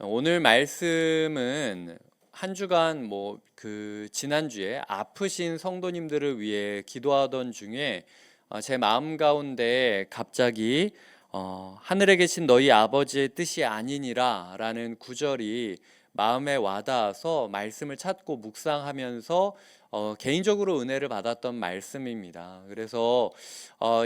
오늘 말씀은 한 주간 지난주에 아프신 성도님들을 위해 기도하던 중에 제 마음 가운데 갑자기 하늘에 계신 너희 아버지의 뜻이 아니니라 라는 구절이 마음에 와닿아서 말씀을 찾고 묵상하면서 개인적으로 은혜를 받았던 말씀입니다. 그래서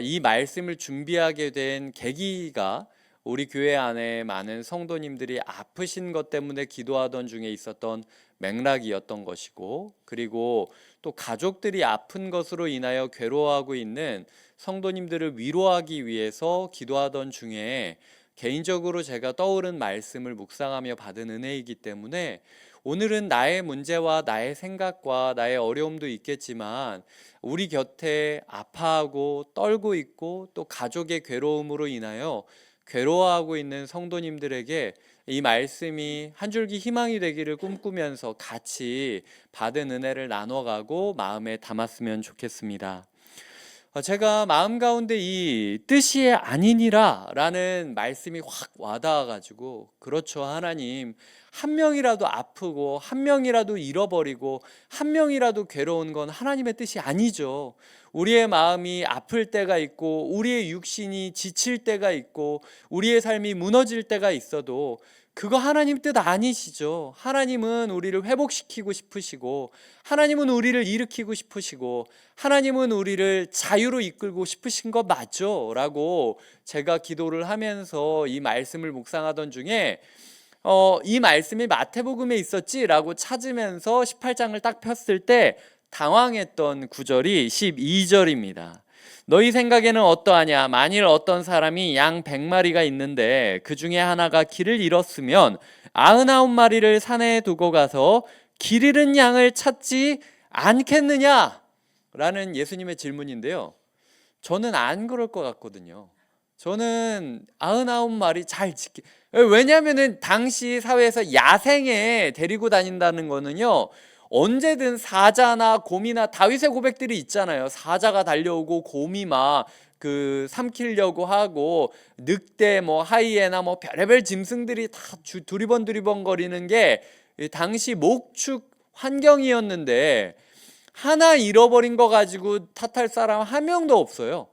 이 말씀을 준비하게 된 계기가 우리 교회 안에 많은 성도님들이 아프신 것 때문에 기도하던 중에 있었던 맥락이었던 것이고, 그리고 또 가족들이 아픈 것으로 인하여 괴로워하고 있는 성도님들을 위로하기 위해서 기도하던 중에 개인적으로 제가 떠오른 말씀을 묵상하며 받은 은혜이기 때문에 오늘은 나의 문제와 나의 생각과 나의 어려움도 있겠지만 우리 곁에 아파하고 떨고 있고 또 가족의 괴로움으로 인하여 괴로워하고 있는 성도님들에게 이 말씀이 한 줄기 희망이 되기를 꿈꾸면서 같이 받은 은혜를 나눠가고 마음에 담았으면 좋겠습니다. 제가 마음 가운데 이 뜻이 아니니라 라는 말씀이 확 와닿아가지고, 그렇죠, 하나님, 한 명이라도 아프고 한 명이라도 잃어버리고 한 명이라도 괴로운 건 하나님의 뜻이 아니죠. 우리의 마음이 아플 때가 있고 우리의 육신이 지칠 때가 있고 우리의 삶이 무너질 때가 있어도 그거 하나님 뜻 아니시죠. 하나님은 우리를 회복시키고 싶으시고, 하나님은 우리를 일으키고 싶으시고, 하나님은 우리를 자유로 이끌고 싶으신 거 맞죠? 라고 제가 기도를 하면서 이 말씀을 묵상하던 중에 이 말씀이 마태복음에 있었지? 라고 찾으면서 18장을 딱 폈을 때 당황했던 구절이 12절입니다. 너희 생각에는 어떠하냐? 만일 어떤 사람이 양 100마리가 있는데 그 중에 하나가 길을 잃었으면 99마리를 산에 두고 가서 길 잃은 양을 찾지 않겠느냐? 라는 예수님의 질문인데요. 저는 안 그럴 것 같거든요. 저는 99마리 잘 지키. 왜냐하면은 당시 사회에서 야생에 데리고 다닌다는 거는요, 언제든 사자나 곰이나 다윗의 고백들이 있잖아요. 사자가 달려오고 곰이 막 삼키려고 하고, 늑대 하이에나 별의별 짐승들이 다 두리번 거리는 게 당시 목축 환경이었는데, 하나 잃어버린 거 가지고 탓할 사람 한 명도 없어요.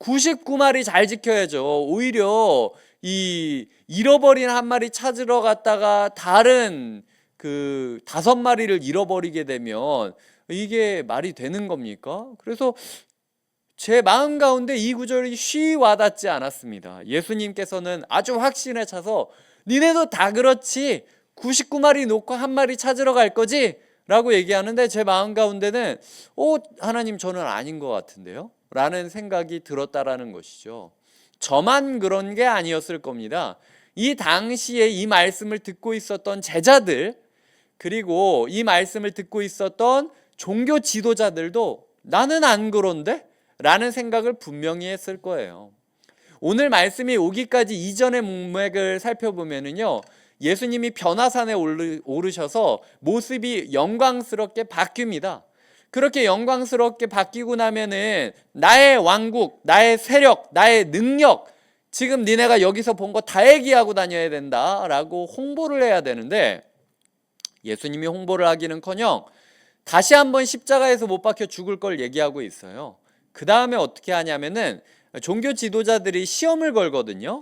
99마리 잘 지켜야죠. 오히려 이 잃어버린 한 마리 찾으러 갔다가 다른 5마리를 잃어버리게 되면 이게 말이 되는 겁니까? 그래서 제 마음 가운데 이 구절이 쉬 와닿지 않았습니다. 예수님께서는 아주 확신에 차서 니네도 다 그렇지, 99마리 놓고 한 마리 찾으러 갈 거지? 라고 얘기하는데 제 마음 가운데는 하나님, 저는 아닌 것 같은데요? 라는 생각이 들었다라는 것이죠. 저만 그런 게 아니었을 겁니다. 이 당시에 이 말씀을 듣고 있었던 제자들, 그리고 이 말씀을 듣고 있었던 종교 지도자들도 나는 안 그런데? 라는 생각을 분명히 했을 거예요. 오늘 말씀이 오기까지 이전의 문맥을 살펴보면요, 예수님이 변화산에 오르셔서 모습이 영광스럽게 바뀝니다. 그렇게 영광스럽게 바뀌고 나면은 나의 왕국, 나의 세력, 나의 능력, 지금 니네가 여기서 본 거 다 얘기하고 다녀야 된다라고 홍보를 해야 되는데, 예수님이 홍보를 하기는커녕 다시 한번 십자가에서 못 박혀 죽을 걸 얘기하고 있어요. 그 다음에 어떻게 하냐면은 종교 지도자들이 시험을 걸거든요.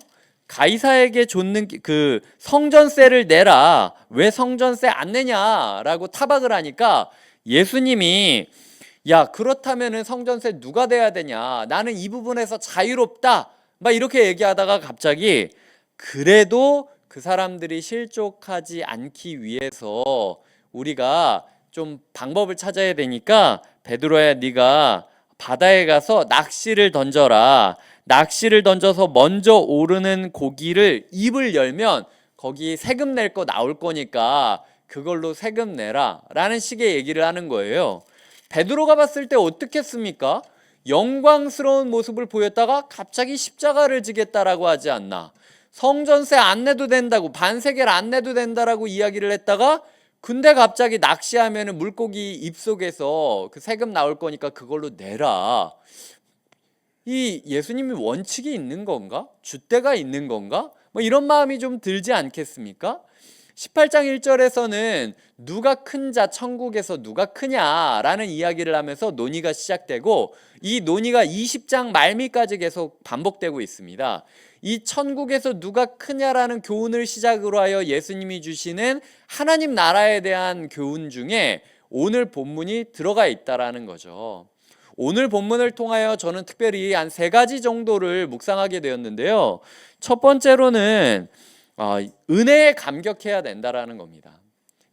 가이사에게 줬는 성전세를 내라. 왜 성전세 안 내냐라고 타박을 하니까 예수님이, 야, 그렇다면은 성전세 누가 내야 되냐? 나는 이 부분에서 자유롭다. 막 이렇게 얘기하다가 갑자기, 그래도 그 사람들이 실족하지 않기 위해서 우리가 좀 방법을 찾아야 되니까, 베드로야, 네가 바다에 가서 낚시를 던져라. 낚시를 던져서 먼저 오르는 고기를 입을 열면 거기 세금 낼 거 나올 거니까 그걸로 세금 내라 라는 식의 얘기를 하는 거예요. 베드로가 봤을 때 어떻겠습니까? 영광스러운 모습을 보였다가 갑자기 십자가를 지겠다라고 하지 않나? 성전세 안 내도 된다고, 반세겔 안 내도 된다라고 이야기를 했다가, 근데 갑자기 낚시하면은 물고기 입속에서 그 세금 나올 거니까 그걸로 내라. 이 예수님이 원칙이 있는 건가? 줏대가 있는 건가? 뭐 이런 마음이 좀 들지 않겠습니까? 18장 1절에서는 누가 큰 자 천국에서 누가 크냐라는 이야기를 하면서 논의가 시작되고, 이 논의가 20장 말미까지 계속 반복되고 있습니다. 이 천국에서 누가 크냐라는 교훈을 시작으로 하여 예수님이 주시는 하나님 나라에 대한 교훈 중에 오늘 본문이 들어가 있다라는 거죠. 오늘 본문을 통하여 저는 특별히 한 3가지 정도를 묵상하게 되었는데요. 첫 번째로는 은혜에 감격해야 된다라는 겁니다.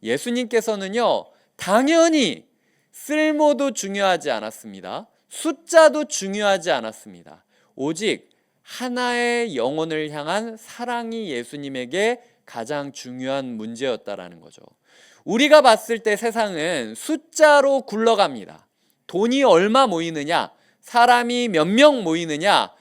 예수님께서는요, 당연히 쓸모도 중요하지 않았습니다. 숫자도 중요하지 않았습니다. 오직 하나의 영혼을 향한 사랑이 예수님에게 가장 중요한 문제였다라는 거죠. 우리가 봤을 때 세상은 숫자로 굴러갑니다. 돈이 얼마 모이느냐, 사람이 몇 명 모이느냐,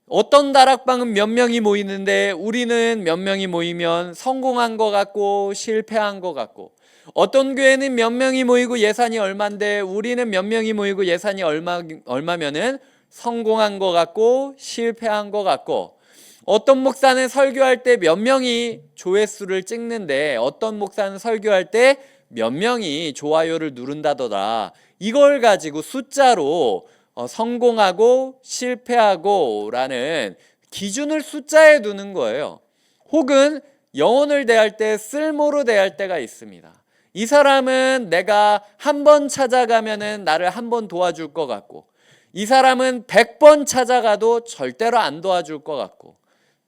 어떤 다락방은 몇 명이 모이는데 우리는 몇 명이 모이면 성공한 것 같고 실패한 것 같고, 어떤 교회는 몇 명이 모이고 예산이 얼마인데 우리는 몇 명이 모이고 예산이 얼마면은 성공한 것 같고 실패한 것 같고, 어떤 목사는 설교할 때 몇 명이 조회수를 찍는데 어떤 목사는 설교할 때 몇 명이 좋아요를 누른다더라. 이걸 가지고 숫자로 성공하고 실패하고 라는 기준을 숫자에 두는 거예요. 혹은 영혼을 대할 때 쓸모로 대할 때가 있습니다. 이 사람은 내가 한 번 찾아가면은 나를 한 번 도와줄 것 같고, 이 사람은 100번 찾아가도 절대로 안 도와줄 것 같고,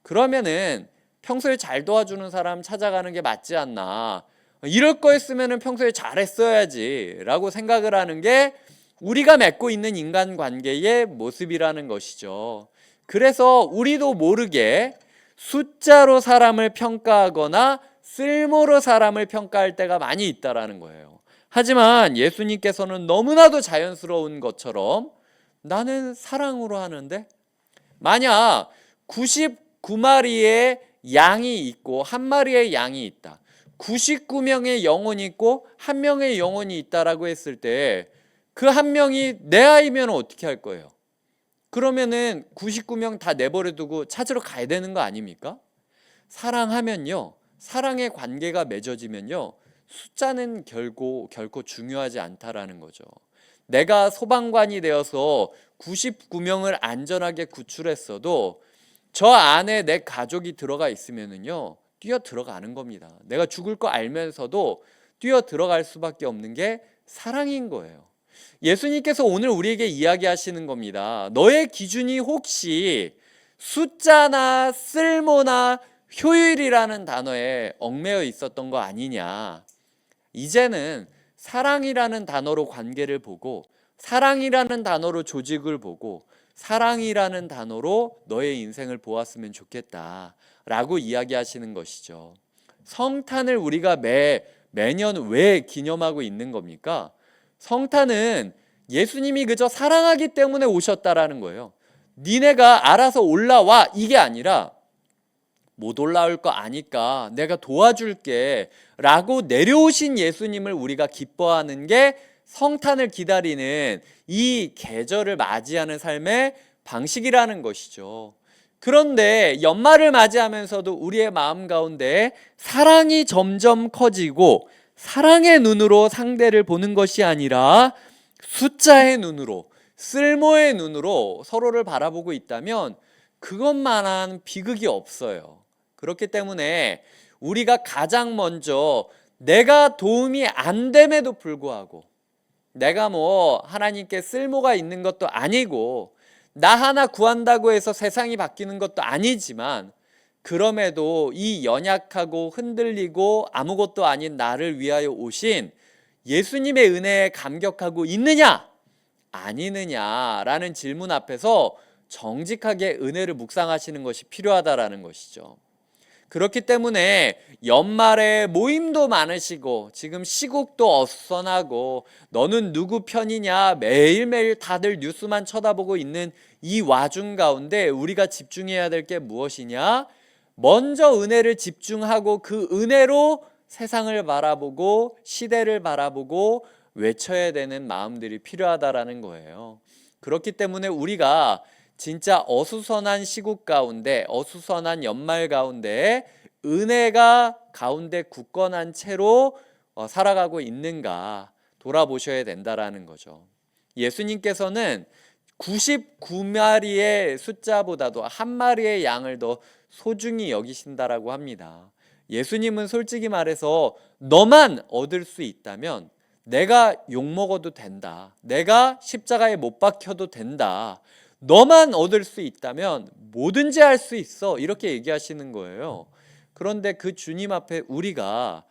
그러면은 평소에 잘 도와주는 사람 찾아가는 게 맞지 않나, 이럴 거였으면 평소에 잘했어야지 라고 생각을 하는 게 우리가 맺고 있는 인간관계의 모습이라는 것이죠. 그래서 우리도 모르게 숫자로 사람을 평가하거나 쓸모로 사람을 평가할 때가 많이 있다라는 거예요. 하지만 예수님께서는 너무나도 자연스러운 것처럼 나는 사랑으로 하는데, 만약 99마리의 양이 있고 1마리의 양이 있다, 99명의 영혼이 있고 1명의 영혼이 있다라고 했을 때 그 1명이 내 아이면 어떻게 할 거예요? 그러면은 99명 다 내버려 두고 찾으러 가야 되는 거 아닙니까? 사랑하면요, 사랑의 관계가 맺어지면요, 숫자는 결코 중요하지 않다라는 거죠. 내가 소방관이 되어서 99명을 안전하게 구출했어도 저 안에 내 가족이 들어가 있으면은요, 뛰어 들어가는 겁니다. 내가 죽을 거 알면서도 뛰어 들어갈 수밖에 없는 게 사랑인 거예요. 예수님께서 오늘 우리에게 이야기하시는 겁니다. 너의 기준이 혹시 숫자나 쓸모나 효율이라는 단어에 얽매여 있었던 거 아니냐. 이제는 사랑이라는 단어로 관계를 보고, 사랑이라는 단어로 조직을 보고, 사랑이라는 단어로 너의 인생을 보았으면 좋겠다 라고 이야기하시는 것이죠. 성탄을 우리가 매년 왜 기념하고 있는 겁니까? 성탄은 예수님이 그저 사랑하기 때문에 오셨다라는 거예요. 니네가 알아서 올라와 이게 아니라 못 올라올 거 아니까 내가 도와줄게 라고 내려오신 예수님을 우리가 기뻐하는 게 성탄을 기다리는 이 계절을 맞이하는 삶의 방식이라는 것이죠. 그런데 연말을 맞이하면서도 우리의 마음 가운데 사랑이 점점 커지고, 사랑의 눈으로 상대를 보는 것이 아니라 숫자의 눈으로, 쓸모의 눈으로 서로를 바라보고 있다면 그것만한 비극이 없어요. 그렇기 때문에 우리가 가장 먼저 내가 도움이 안 됨에도 불구하고, 내가 하나님께 쓸모가 있는 것도 아니고 나 하나 구한다고 해서 세상이 바뀌는 것도 아니지만, 그럼에도 이 연약하고 흔들리고 아무것도 아닌 나를 위하여 오신 예수님의 은혜에 감격하고 있느냐 아니느냐라는 질문 앞에서 정직하게 은혜를 묵상하시는 것이 필요하다라는 것이죠. 그렇기 때문에 연말에 모임도 많으시고 지금 시국도 어수선하고 너는 누구 편이냐 매일매일 다들 뉴스만 쳐다보고 있는 이 와중 가운데 우리가 집중해야 될 게 무엇이냐? 먼저 은혜를 집중하고 그 은혜로 세상을 바라보고 시대를 바라보고 외쳐야 되는 마음들이 필요하다라는 거예요. 그렇기 때문에 우리가 진짜 어수선한 시국 가운데, 어수선한 연말 가운데 은혜가 가운데 굳건한 채로 살아가고 있는가 돌아보셔야 된다라는 거죠. 예수님께서는 99마리의 숫자보다도 한 마리의 양을 더 소중히 여기신다라고 합니다. 예수님은 솔직히 말해서 너만 얻을 수 있다면 내가 욕먹어도 된다. 내가 십자가에 못 박혀도 된다. 너만 얻을 수 있다면 뭐든지 할 수 있어. 이렇게 얘기하시는 거예요. 그런데 그 주님 앞에 우리가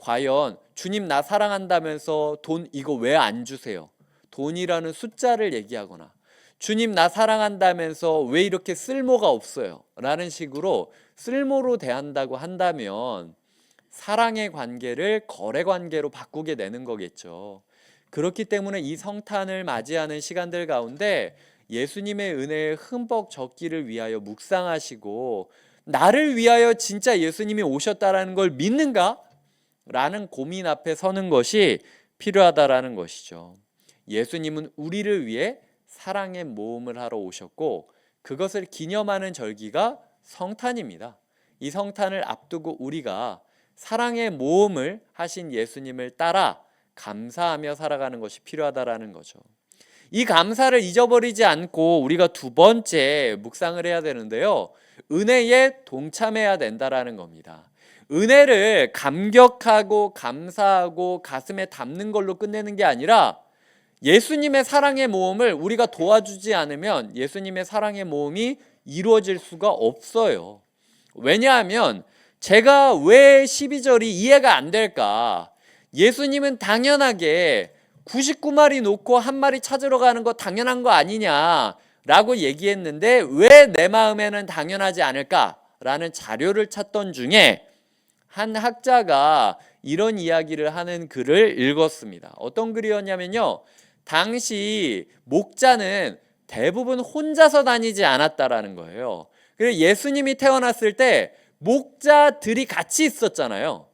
과연 주님 나 사랑한다면서 돈 이거 왜 안 주세요? 돈이라는 숫자를 얘기하거나 주님 나 사랑한다면서 왜 이렇게 쓸모가 없어요? 라는 식으로 쓸모로 대한다고 한다면 사랑의 관계를 거래 관계로 바꾸게 되는 거겠죠. 그렇기 때문에 이 성탄을 맞이하는 시간들 가운데 예수님의 은혜에 흠뻑 젖기를 위하여 묵상하시고 나를 위하여 진짜 예수님이 오셨다라는 걸 믿는가? 라는 고민 앞에 서는 것이 필요하다라는 것이죠. 예수님은 우리를 위해 사랑의 모험을 하러 오셨고 그것을 기념하는 절기가 성탄입니다. 이 성탄을 앞두고 우리가 사랑의 모험을 하신 예수님을 따라 감사하며 살아가는 것이 필요하다라는 거죠. 이 감사를 잊어버리지 않고 우리가 두 번째 묵상을 해야 되는데요. 은혜에 동참해야 된다라는 겁니다. 은혜를 감격하고 감사하고 가슴에 담는 걸로 끝내는 게 아니라 예수님의 사랑의 모험을 우리가 도와주지 않으면 예수님의 사랑의 모험이 이루어질 수가 없어요. 왜냐하면 제가 왜 12절이 이해가 안 될까? 예수님은 당연하게 99마리 놓고 한 마리 찾으러 가는 거 당연한 거 아니냐라고 얘기했는데 왜 내 마음에는 당연하지 않을까라는 자료를 찾던 중에 한 학자가 이런 이야기를 하는 글을 읽었습니다. 어떤 글이었냐면요. 당시 목자는 대부분 혼자서 다니지 않았다라는 거예요. 그리고 예수님이 태어났을 때 목자들이 같이 있었잖아요.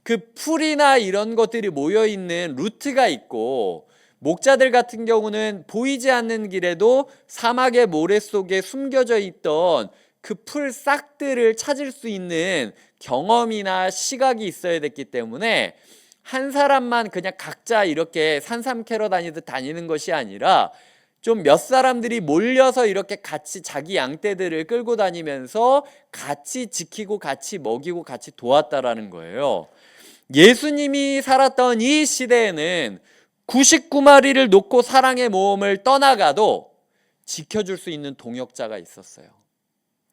그 풀이나 이런 것들이 모여있는 루트가 있고 목자들 같은 경우는 보이지 않는 길에도 사막의 모래 속에 숨겨져 있던 그 풀 싹들을 찾을 수 있는 경험이나 시각이 있어야 됐기 때문에 한 사람만 그냥 각자 이렇게 산삼 캐러 다니듯 다니는 것이 아니라 좀 몇 사람들이 몰려서 이렇게 같이 자기 양떼들을 끌고 다니면서 같이 지키고 같이 먹이고 같이 도왔다라는 거예요. 예수님이 살았던 이 시대에는 99마리를 놓고 사랑의 모험을 떠나가도 지켜줄 수 있는 동역자가 있었어요.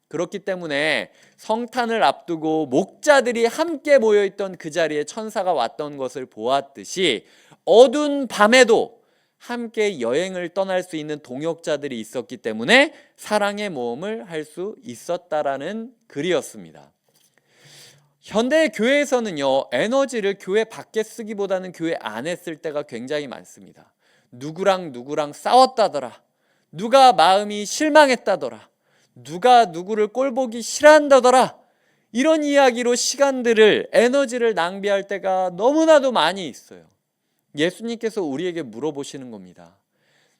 그렇기 때문에 성탄을 앞두고 목자들이 함께 모여있던 그 자리에 천사가 왔던 것을 보았듯이 어두운 밤에도 함께 여행을 떠날 수 있는 동역자들이 있었기 때문에 사랑의 모험을 할 수 있었다라는 글이었습니다. 현대 교회에서는요, 에너지를 교회 밖에 쓰기보다는 교회 안에 쓸 때가 굉장히 많습니다. 누구랑 싸웠다더라. 누가 마음이 실망했다더라. 누가 누구를 꼴보기 싫어한다더라. 이런 이야기로 시간들을, 에너지를 낭비할 때가 너무나도 많이 있어요. 예수님께서 우리에게 물어보시는 겁니다.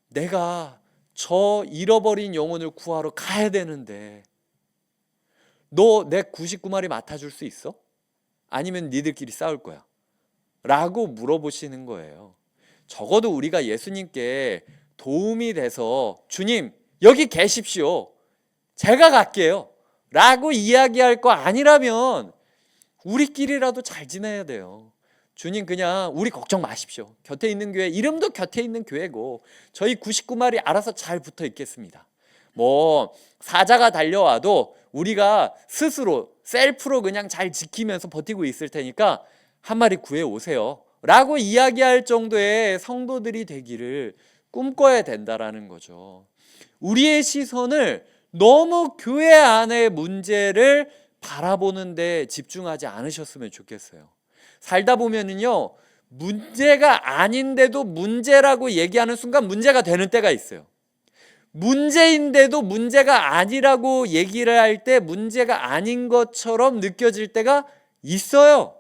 내가 저 잃어버린 영혼을 구하러 가야 되는데 너 내 99마리 맡아줄 수 있어? 아니면 니들끼리 싸울 거야? 라고 물어보시는 거예요. 적어도 우리가 예수님께 도움이 돼서 주님 여기 계십시오. 제가 갈게요. 라고 이야기할 거 아니라면 우리끼리라도 잘 지내야 돼요. 주님 그냥 우리 걱정 마십시오. 곁에 있는 교회, 이름도 곁에 있는 교회고 저희 99마리 알아서 잘 붙어 있겠습니다. 뭐 사자가 달려와도 우리가 스스로 셀프로 그냥 잘 지키면서 버티고 있을 테니까 한 마리 구해 오세요. 라고 이야기할 정도의 성도들이 되기를 꿈꿔야 된다라는 거죠. 우리의 시선을 너무 교회 안의 문제를 바라보는 데 집중하지 않으셨으면 좋겠어요. 살다 보면은요, 문제가 아닌데도 문제라고 얘기하는 순간 문제가 되는 때가 있어요. 문제인데도 문제가 아니라고 얘기를 할 때 문제가 아닌 것처럼 느껴질 때가 있어요.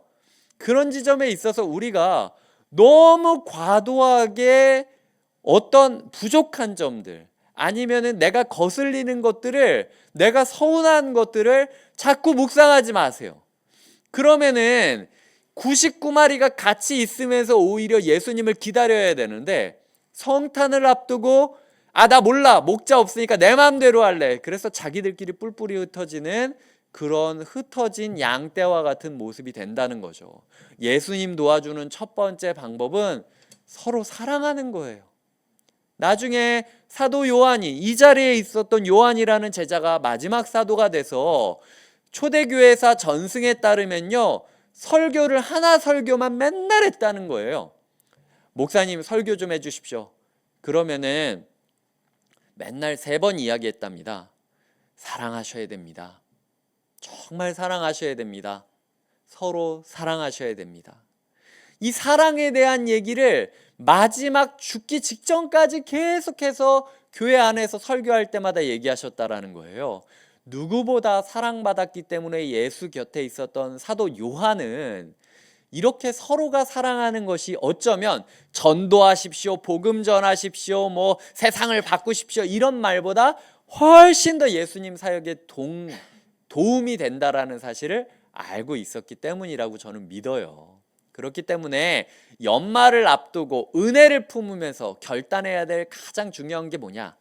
그런 지점에 있어서 우리가 너무 과도하게 어떤 부족한 점들, 아니면은 내가 거슬리는 것들을, 내가 서운한 것들을 자꾸 묵상하지 마세요. 그러면은 99마리가 같이 있으면서 오히려 예수님을 기다려야 되는데, 성탄을 앞두고 나 몰라, 목자 없으니까 내 마음대로 할래, 그래서 자기들끼리 뿔뿔이 흩어지는 그런 흩어진 양떼와 같은 모습이 된다는 거죠. 예수님 도와주는 첫 번째 방법은 서로 사랑하는 거예요. 나중에 사도 요한이, 이 자리에 있었던 요한이라는 제자가 마지막 사도가 돼서 초대교회사 전승에 따르면요, 설교를 하나 설교만 맨날 했다는 거예요. 목사님 설교 좀 해주십시오. 그러면은 맨날 3번 이야기했답니다. 사랑하셔야 됩니다. 정말 사랑하셔야 됩니다. 서로 사랑하셔야 됩니다. 이 사랑에 대한 얘기를 마지막 죽기 직전까지 계속해서 교회 안에서 설교할 때마다 얘기하셨다라는 거예요. 누구보다 사랑받았기 때문에 예수 곁에 있었던 사도 요한은 이렇게 서로가 사랑하는 것이 어쩌면 전도하십시오, 복음 전하십시오, 뭐 세상을 바꾸십시오, 이런 말보다 훨씬 더 예수님 사역에 도움이 된다라는 사실을 알고 있었기 때문이라고 저는 믿어요. 그렇기 때문에 연말을 앞두고 은혜를 품으면서 결단해야 될 가장 중요한 게 뭐냐?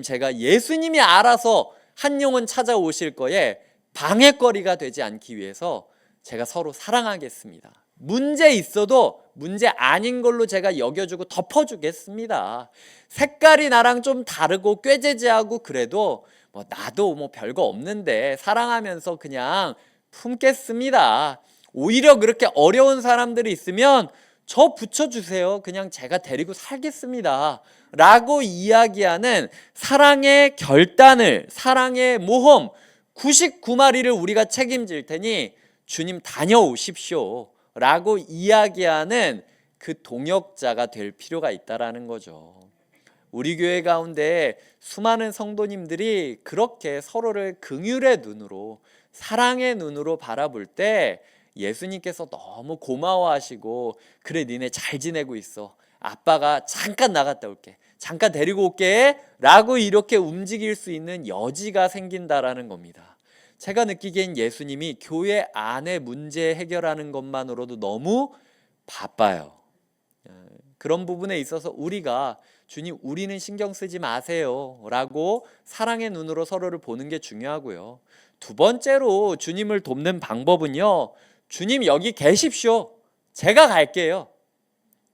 제가 예수님이 알아서 한 영혼 찾아오실 거에 방해거리가 되지 않기 위해서 제가 서로 사랑하겠습니다. 문제 있어도 문제 아닌 걸로 제가 여겨주고 덮어주겠습니다. 색깔이 나랑 좀 다르고 꾀죄죄하고 그래도 나도 별거 없는데 사랑하면서 그냥 품겠습니다. 오히려 그렇게 어려운 사람들이 있으면 저 붙여주세요. 그냥 제가 데리고 살겠습니다. 라고 이야기하는 사랑의 결단을, 사랑의 모험 99마리를 우리가 책임질 테니 주님 다녀오십시오 라고 이야기하는 그 동역자가 될 필요가 있다라는 거죠. 우리 교회 가운데 수많은 성도님들이 그렇게 서로를 긍휼의 눈으로, 사랑의 눈으로 바라볼 때 예수님께서 너무 고마워하시고, 그래 니네 잘 지내고 있어, 아빠가 잠깐 나갔다 올게, 잠깐 데리고 올게 라고 이렇게 움직일 수 있는 여지가 생긴다라는 겁니다. 제가 느끼기엔 예수님이 교회 안의 문제 해결하는 것만으로도 너무 바빠요. 그런 부분에 있어서 우리가 주님 우리는 신경 쓰지 마세요 라고 사랑의 눈으로 서로를 보는 게 중요하고요. 두 번째로 주님을 돕는 방법은요, 주님 여기 계십시오, 제가 갈게요.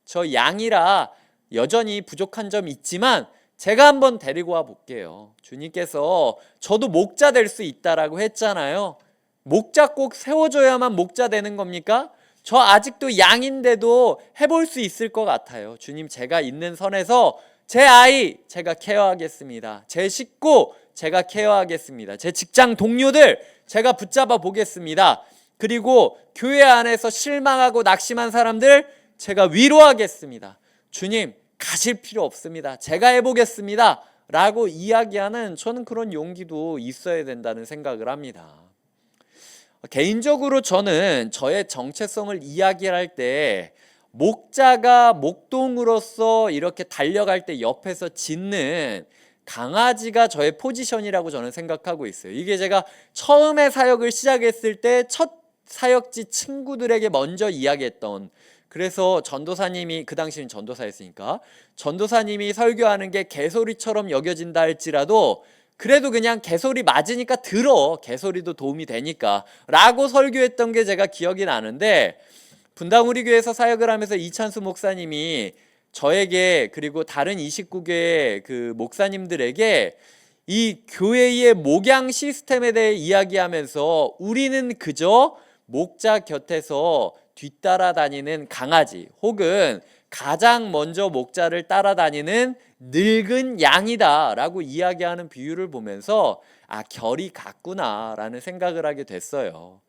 저 양이라 여전히 부족한 점 있지만 제가 한번 데리고 와 볼게요. 주님께서 저도 목자 될 수 있다라고 했잖아요. 목자 꼭 세워줘야만 목자 되는 겁니까? 저 아직도 양인데도 해볼 수 있을 것 같아요. 주님 제가 있는 선에서 제 아이 제가 케어하겠습니다. 제 식구 제가 케어하겠습니다. 제 직장 동료들 제가 붙잡아 보겠습니다. 그리고 교회 안에서 실망하고 낙심한 사람들 제가 위로하겠습니다. 주님 가실 필요 없습니다. 제가 해보겠습니다 라고 이야기하는, 저는 그런 용기도 있어야 된다는 생각을 합니다. 개인적으로 저는 저의 정체성을 이야기할 때 목자가 목동으로서 이렇게 달려갈 때 옆에서 짖는 강아지가 저의 포지션이라고 저는 생각하고 있어요. 이게 제가 처음에 사역을 시작했을 때 첫 사역지 친구들에게 먼저 이야기했던, 그래서 전도사님이, 그 당시는 전도사였으니까 전도사님이 설교하는 게 개소리처럼 여겨진다 할지라도 그래도 그냥 개소리 맞으니까 들어, 개소리도 도움이 되니까 라고 설교했던 게 제가 기억이 나는데, 분당 우리 교회에서 사역을 하면서 이찬수 목사님이 저에게 그리고 다른 29교회 그 목사님들에게 이 교회의 목양 시스템에 대해 이야기하면서 우리는 그저 목자 곁에서 뒤따라다니는 강아지 혹은 가장 먼저 목자를 따라다니는 늙은 양이다 라고 이야기하는 비유를 보면서 결이 같구나 라는 생각을 하게 됐어요.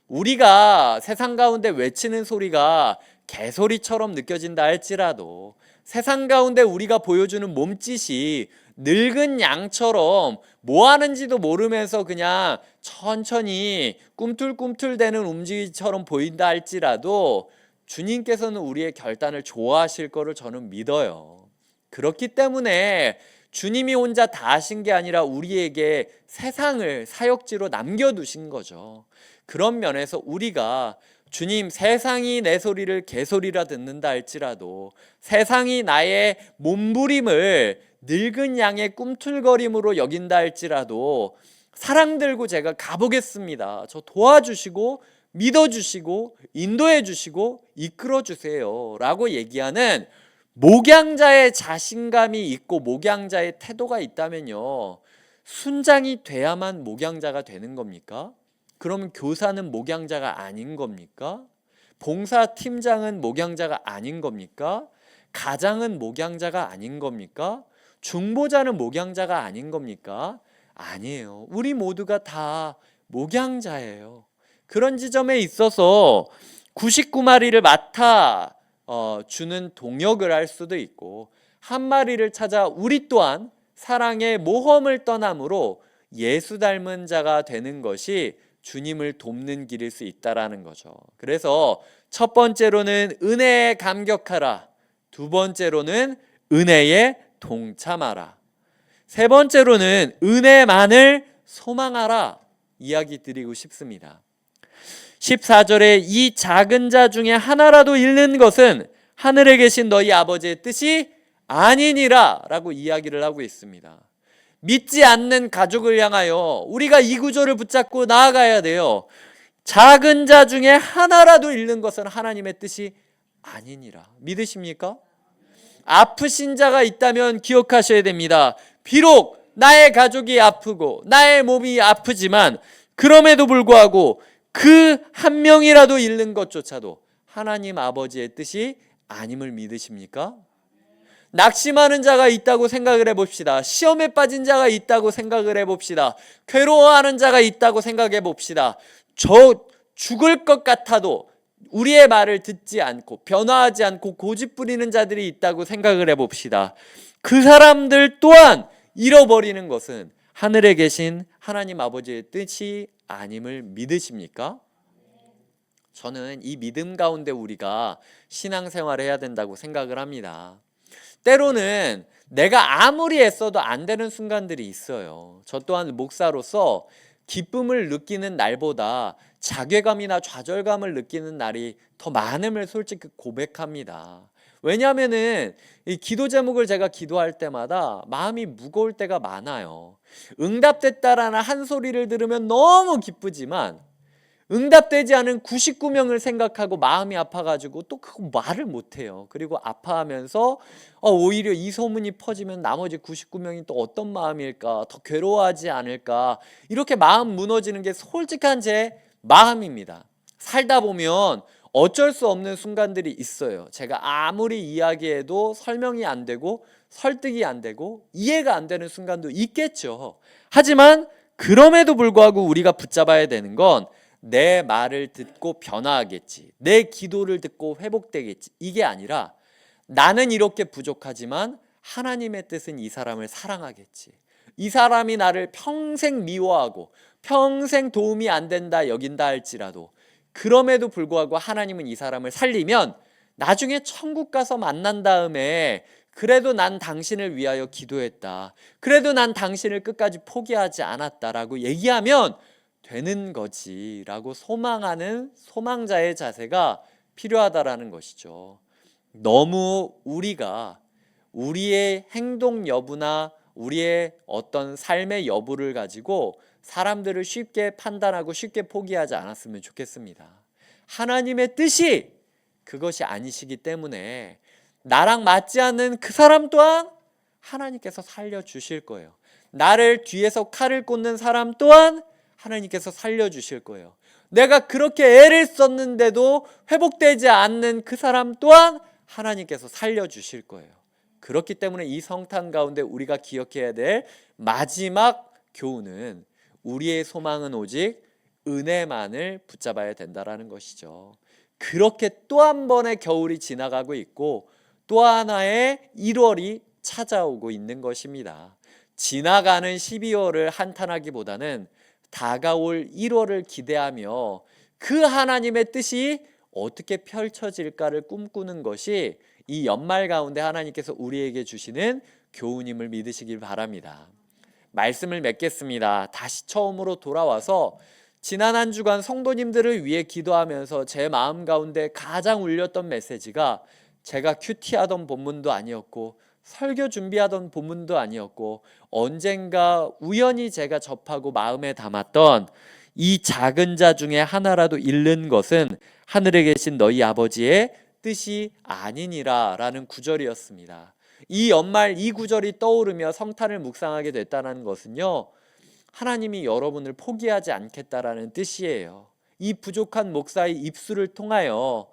우리가 세상 가운데 외치는 소리가 개소리처럼 느껴진다 할지라도 세상 가운데 우리가 보여주는 몸짓이 늙은 양처럼 뭐 하는지도 모르면서 그냥 천천히 꿈틀꿈틀대는 움직임처럼 보인다 할지라도 주님께서는 우리의 결단을 좋아하실 거를 저는 믿어요. 그렇기 때문에 주님이 혼자 다 하신 게 아니라 우리에게 세상을 사역지로 남겨두신 거죠. 그런 면에서 우리가 주님, 세상이 내 소리를 개소리라 듣는다 할지라도, 세상이 나의 몸부림을 늙은 양의 꿈틀거림으로 여긴다 할지라도 사랑 들고 제가 가보겠습니다. 저 도와주시고 믿어주시고 인도해주시고 이끌어주세요 라고 얘기하는 목양자의 자신감이 있고 목양자의 태도가 있다면요, 순장이 돼야만 목양자가 되는 겁니까? 그럼 교사는 목양자가 아닌 겁니까? 봉사팀장은 목양자가 아닌 겁니까? 가장은 목양자가 아닌 겁니까? 중보자는 목양자가 아닌 겁니까? 아니에요. 우리 모두가 다 목양자예요. 그런 지점에 있어서 99마리를 맡아 주는 동역을 할 수도 있고, 한 마리를 찾아 우리 또한 사랑의 모험을 떠남으로 예수 닮은 자가 되는 것이 주님을 돕는 길일 수 있다라는 거죠. 그래서 첫 번째로는 은혜에 감격하라, 두 번째로는 은혜에 동참하라, 세 번째로는 은혜만을 소망하라 이야기 드리고 싶습니다. 14절에 이 작은 자 중에 하나라도 잃는 것은 하늘에 계신 너희 아버지의 뜻이 아니니라 라고 이야기를 하고 있습니다. 믿지 않는 가족을 향하여 우리가 이 구조를 붙잡고 나아가야 돼요. 작은 자 중에 하나라도 잃는 것은 하나님의 뜻이 아니니라. 믿으십니까? 아프신 자가 있다면 기억하셔야 됩니다. 비록 나의 가족이 아프고 나의 몸이 아프지만 그럼에도 불구하고 그 한 명이라도 잃는 것조차도 하나님 아버지의 뜻이 아님을 믿으십니까? 낙심하는 자가 있다고 생각을 해봅시다. 시험에 빠진 자가 있다고 생각을 해봅시다. 괴로워하는 자가 있다고 생각해 봅시다. 저 죽을 것 같아도 우리의 말을 듣지 않고 변화하지 않고 고집부리는 자들이 있다고 생각을 해봅시다. 그 사람들 또한 잃어버리는 것은 하늘에 계신 하나님 아버지의 뜻이 아님을 믿으십니까? 저는 이 믿음 가운데 우리가 신앙생활을 해야 된다고 생각을 합니다. 때로는 내가 아무리 애써도 안 되는 순간들이 있어요. 저 또한 목사로서 기쁨을 느끼는 날보다 자괴감이나 좌절감을 느끼는 날이 더 많음을 솔직히 고백합니다. 왜냐하면은 이 기도 제목을 제가 기도할 때마다 마음이 무거울 때가 많아요. 응답됐다라는 한 소리를 들으면 너무 기쁘지만 응답되지 않은 99명을 생각하고 마음이 아파가지고 또 그거 말을 못해요. 그리고 아파하면서 오히려 이 소문이 퍼지면 나머지 99명이 또 어떤 마음일까, 더 괴로워하지 않을까, 이렇게 마음 무너지는 게 솔직한 제 마음입니다. 살다 보면 어쩔 수 없는 순간들이 있어요. 제가 아무리 이야기해도 설명이 안 되고 설득이 안 되고 이해가 안 되는 순간도 있겠죠. 하지만 그럼에도 불구하고 우리가 붙잡아야 되는 건 내 말을 듣고 변화하겠지, 내 기도를 듣고 회복되겠지, 이게 아니라 나는 이렇게 부족하지만 하나님의 뜻은 이 사람을 사랑하겠지, 이 사람이 나를 평생 미워하고 평생 도움이 안 된다 여긴다 할지라도 그럼에도 불구하고 하나님은 이 사람을 살리면 나중에 천국 가서 만난 다음에 그래도 난 당신을 위하여 기도했다, 그래도 난 당신을 끝까지 포기하지 않았다라고 얘기하면 되는 거지 라고 소망하는 소망자의 자세가 필요하다라는 것이죠. 너무 우리가 우리의 행동 여부나 우리의 어떤 삶의 여부를 가지고 사람들을 쉽게 판단하고 쉽게 포기하지 않았으면 좋겠습니다. 하나님의 뜻이 그것이 아니시기 때문에 나랑 맞지 않는 그 사람 또한 하나님께서 살려주실 거예요. 나를 뒤에서 칼을 꽂는 사람 또한 하나님께서 살려주실 거예요. 내가 그렇게 애를 썼는데도 회복되지 않는 그 사람 또한 하나님께서 살려주실 거예요. 그렇기 때문에 이 성탄 가운데 우리가 기억해야 될 마지막 교훈은 우리의 소망은 오직 은혜만을 붙잡아야 된다라는 것이죠. 그렇게 또 한 번의 겨울이 지나가고 있고 또 하나의 1월이 찾아오고 있는 것입니다. 지나가는 12월을 한탄하기보다는 다가올 1월을 기대하며 그 하나님의 뜻이 어떻게 펼쳐질까를 꿈꾸는 것이 이 연말 가운데 하나님께서 우리에게 주시는 교훈임을 믿으시길 바랍니다. 말씀을 맺겠습니다. 다시 처음으로 돌아와서 지난 한 주간 성도님들을 위해 기도하면서 제 마음 가운데 가장 울렸던 메시지가 제가 큐티하던 본문도 아니었고 설교 준비하던 본문도 아니었고 언젠가 우연히 제가 접하고 마음에 담았던 이 작은 자 중에 하나라도 잃는 것은 하늘에 계신 너희 아버지의 뜻이 아니니라 라는 구절이었습니다. 이 연말 이 구절이 떠오르며 성탄을 묵상하게 됐다는 것은요, 하나님이 여러분을 포기하지 않겠다라는 뜻이에요. 이 부족한 목사의 입술을 통하여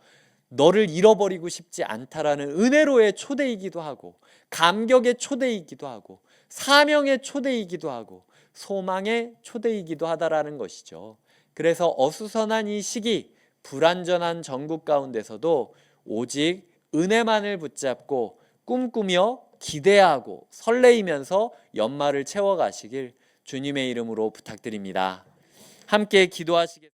너를 잃어버리고 싶지 않다라는 은혜로의 초대이기도 하고 감격의 초대이기도 하고 사명의 초대이기도 하고 소망의 초대이기도 하다라는 것이죠. 그래서 어수선한 이 시기, 불완전한 전국 가운데서도 오직 은혜만을 붙잡고 꿈꾸며 기대하고 설레이면서 연말을 채워가시길 주님의 이름으로 부탁드립니다. 함께 기도하시겠습니다.